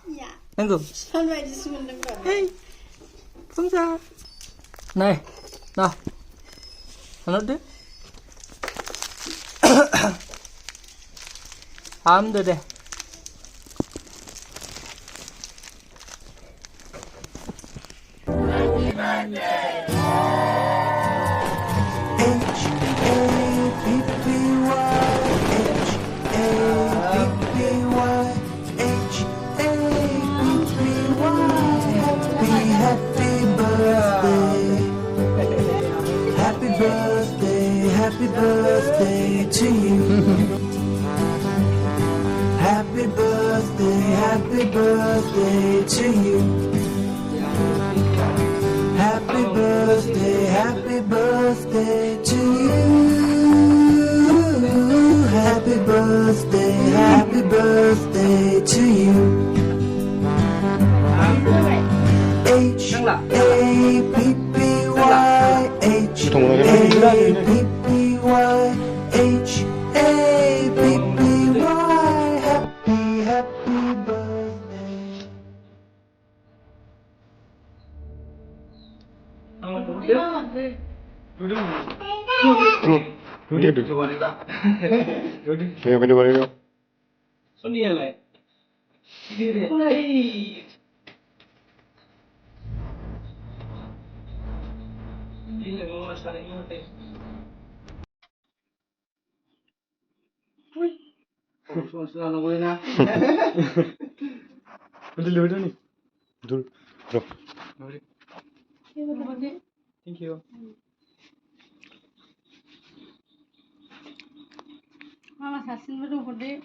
Dạ. Nanggung. Son vậy thì mình đừng gọi. Hey. Không sao. Này. Nào. Ano deh? Am deh. Happy birthday to you. Happy birthday to you. Happy birthday to you. Happy birthday to you. H-A-P-P-Y, happy birthday. Thank you. Mama sasin betul gede.